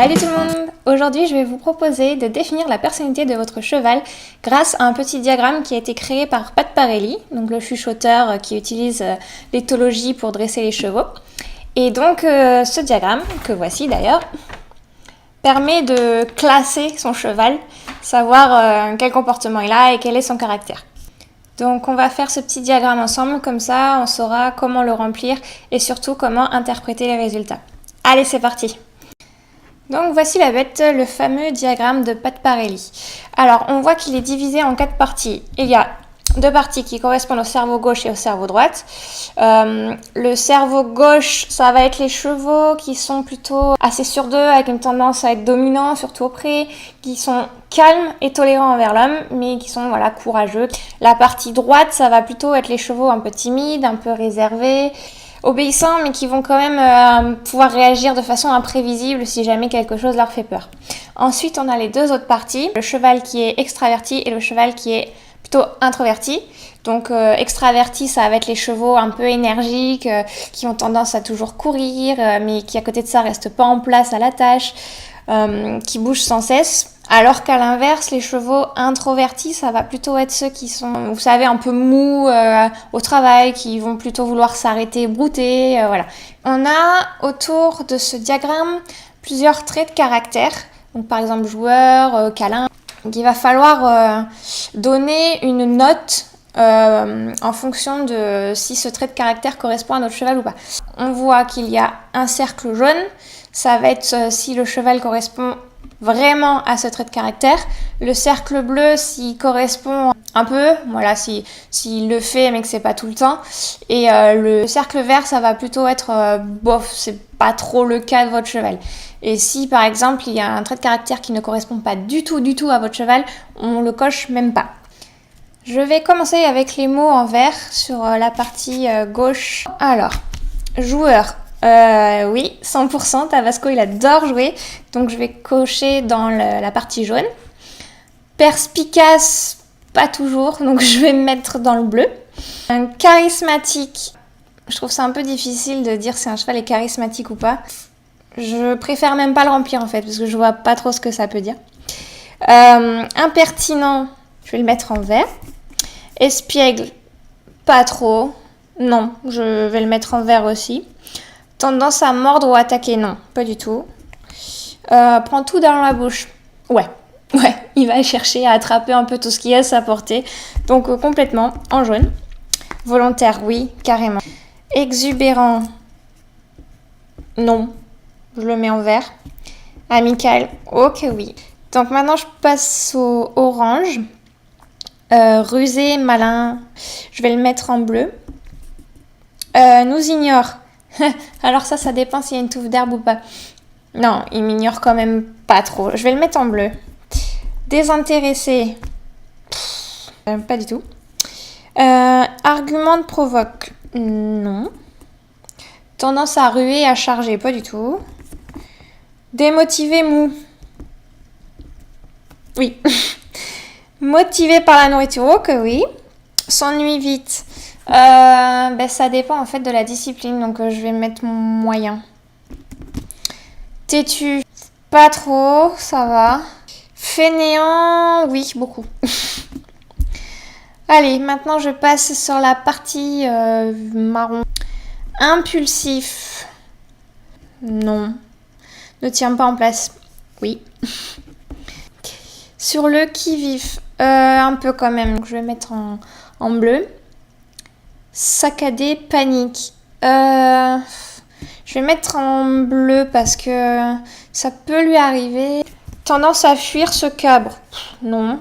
Salut tout le monde! Aujourd'hui, je vais vous proposer de définir la personnalité de votre cheval grâce à un petit diagramme qui a été créé par Pat Parelli, donc le chuchoteur qui utilise l'éthologie pour dresser les chevaux. Et donc, ce diagramme, que voici d'ailleurs, permet de classer son cheval, savoir quel comportement il a et quel est son caractère. Donc, on va faire ce petit diagramme ensemble, comme ça, on saura comment le remplir et surtout comment interpréter les résultats. Allez, c'est parti! Donc voici la bête, le fameux diagramme de Pat Parelli. Alors on voit qu'il est divisé en 4 parties. Il y a 2 parties qui correspondent au cerveau gauche et au cerveau droite. Le cerveau gauche, ça va être les chevaux qui sont plutôt assez sûrs d'eux, avec une tendance à être dominants, surtout au pré, qui sont calmes et tolérants envers l'homme, mais qui sont courageux. La partie droite, ça va plutôt être les chevaux un peu timides, un peu réservés, obéissants, mais qui vont quand même pouvoir réagir de façon imprévisible si jamais quelque chose leur fait peur. Ensuite, on a les 2 autres parties, le cheval qui est extraverti et le cheval qui est plutôt introverti. Donc extraverti, ça va être les chevaux un peu énergiques, qui ont tendance à toujours courir, mais qui à côté de ça restent pas en place à la tâche, qui bougent sans cesse. Alors qu'à l'inverse, les chevaux introvertis, ça va plutôt être ceux qui sont, vous savez, un peu mous au travail, qui vont plutôt vouloir s'arrêter, brouter, voilà. On a autour de ce diagramme plusieurs traits de caractère. Donc par exemple joueur, câlin. Donc il va falloir donner une note en fonction de si ce trait de caractère correspond à notre cheval ou pas. On voit qu'il y a un cercle jaune. Ça va être si le cheval correspond vraiment à ce trait de caractère. Le cercle bleu s'il correspond un peu, voilà, s'il le fait mais que c'est pas tout le temps. Et le cercle vert, ça va plutôt être bof, c'est pas trop le cas de votre cheval. Et si par exemple il y a un trait de caractère qui ne correspond pas du tout à votre cheval, on le coche même pas. Je vais commencer avec les mots en vert sur la partie gauche. Alors, joueur. Oui, 100%, Tabasco il adore jouer, donc je vais cocher dans la partie jaune. Perspicace, pas toujours, donc je vais me mettre dans le bleu. Charismatique, je trouve ça un peu difficile de dire si un cheval est charismatique ou pas. Je préfère même pas le remplir en fait, parce que je vois pas trop ce que ça peut dire. Impertinent, je vais le mettre en vert. Espiègle, pas trop, non, je vais le mettre en vert aussi. Tendance à mordre ou attaquer, non, pas du tout. Prend tout dans la bouche. Ouais, il va chercher à attraper un peu tout ce qui est à sa portée. Donc complètement en jaune. Volontaire, oui, carrément. Exubérant, non, je le mets en vert. Amical, ok, oui. Donc maintenant je passe au orange. Rusé, malin, je vais le mettre en bleu. Nous ignore. Alors ça dépend s'il y a une touffe d'herbe ou pas. Non, il m'ignore quand même pas trop. Je vais le mettre en bleu. Désintéressé. Pas du tout. Argument de provoque. Non. Tendance à ruer, à charger. Pas du tout. Démotivé, mou. Oui. Motivé par la nourriture. Ok, oui. S'ennuie vite. Ça dépend en fait de la discipline, donc je vais mettre moyen. Têtu, pas trop, ça va. Fainéant, oui, beaucoup. Allez, maintenant je passe sur la partie marron. Impulsif, non. Ne tient pas en place, oui. Sur le qui-vif, un peu quand même, donc je vais mettre en bleu. Saccadé, panique. Je vais mettre en bleu parce que ça peut lui arriver. Tendance à fuir, se cabre. Non.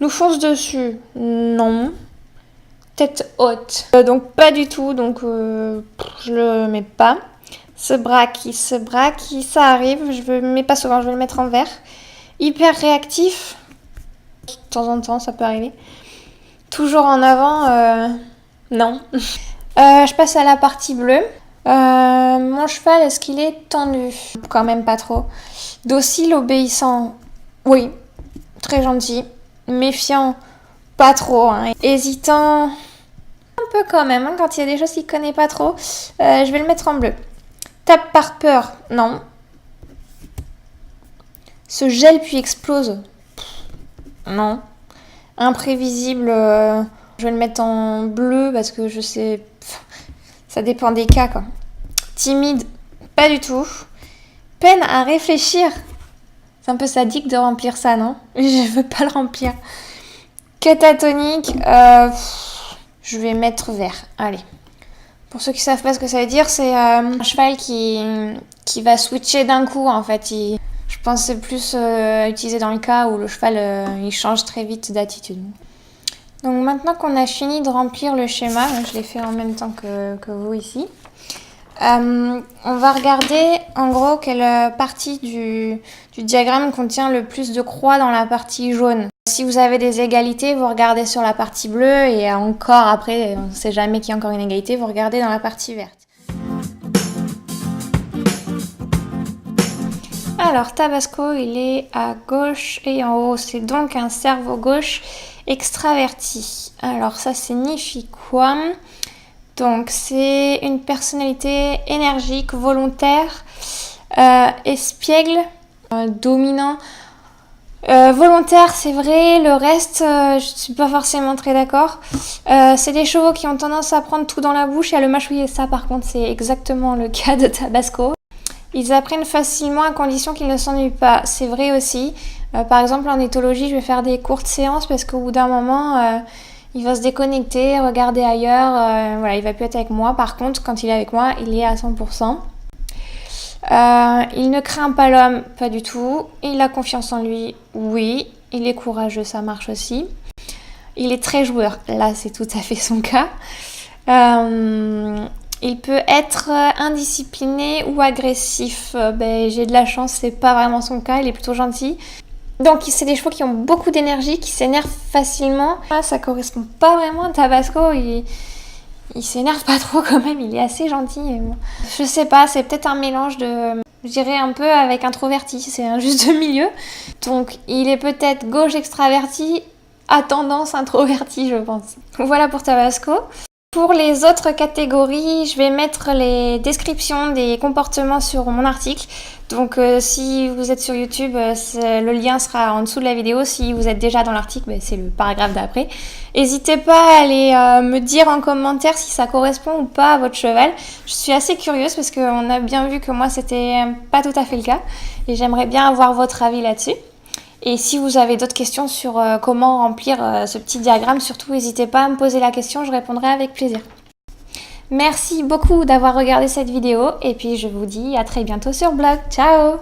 Nous fonce dessus. Non. Tête haute. Donc pas du tout. Donc je le mets pas. Se braque, ça arrive. Je le mets pas souvent. Je vais le mettre en vert. Hyper réactif. De temps en temps, ça peut arriver. Toujours en avant. Non. Je passe à la partie bleue. Mon cheval, est-ce qu'il est tendu? Quand même pas trop. Docile, obéissant. Oui. Très gentil. Méfiant. Pas trop. Hésitant. Un peu quand même. Quand il y a des choses qu'il connaît pas trop. Je vais le mettre en bleu. Tape par peur. Non. se gèle puis explose. Non. Imprévisible, je vais le mettre en bleu parce que je sais... Ça dépend des cas, quoi. Timide, pas du tout. Peine à réfléchir. C'est un peu sadique de remplir ça, non? Je veux pas le remplir. Catatonique, je vais mettre vert. Allez. Pour ceux qui savent pas ce que ça veut dire, c'est un cheval qui va switcher d'un coup, en fait. Je pense que c'est plus utilisé dans le cas où le cheval il change très vite d'attitude. Donc maintenant qu'on a fini de remplir le schéma, je l'ai fait en même temps que vous ici, on va regarder en gros quelle partie du diagramme contient le plus de croix dans la partie jaune. Si vous avez des égalités, vous regardez sur la partie bleue et encore après, on ne sait jamais qu'il y a encore une égalité, vous regardez dans la partie verte. Alors Tabasco, il est à gauche et en haut, c'est donc un cerveau gauche extraverti. Alors ça signifie quoi? Donc c'est une personnalité énergique, volontaire, espiègle, dominant. Volontaire, c'est vrai, le reste, je suis pas forcément très d'accord. C'est des chevaux qui ont tendance à prendre tout dans la bouche et à le mâchouiller. Ça, par contre, c'est exactement le cas de Tabasco. Ils apprennent facilement à condition qu'ils ne s'ennuient pas. C'est vrai aussi. Par exemple, en éthologie, je vais faire des courtes séances parce qu'au bout d'un moment, il va se déconnecter, regarder ailleurs. Voilà, il va plus être avec moi. Par contre, quand il est avec moi, il est à 100%. Il ne craint pas l'homme, pas du tout. Il a confiance en lui, oui. Il est courageux, ça marche aussi. Il est très joueur, là c'est tout à fait son cas. Il peut être indiscipliné ou agressif. J'ai de la chance, c'est pas vraiment son cas, il est plutôt gentil. Donc c'est des chevaux qui ont beaucoup d'énergie, qui s'énervent facilement. Ça correspond pas vraiment à Tabasco, il s'énerve pas trop quand même, il est assez gentil. Bon. Je sais pas, c'est peut-être un mélange de... Je dirais un peu avec introverti, c'est un juste milieu. Donc il est peut-être gauche extraverti, à tendance introverti je pense. Voilà pour Tabasco. Pour les autres catégories, je vais mettre les descriptions des comportements sur mon article. Donc si vous êtes sur YouTube, le lien sera en dessous de la vidéo. Si vous êtes déjà dans l'article, c'est le paragraphe d'après. N'hésitez pas à aller me dire en commentaire si ça correspond ou pas à votre cheval. Je suis assez curieuse parce qu'on a bien vu que moi c'était pas tout à fait le cas. Et j'aimerais bien avoir votre avis là-dessus. Et si vous avez d'autres questions sur comment remplir ce petit diagramme, surtout n'hésitez pas à me poser la question, je répondrai avec plaisir. Merci beaucoup d'avoir regardé cette vidéo et puis je vous dis à très bientôt sur blog. Ciao!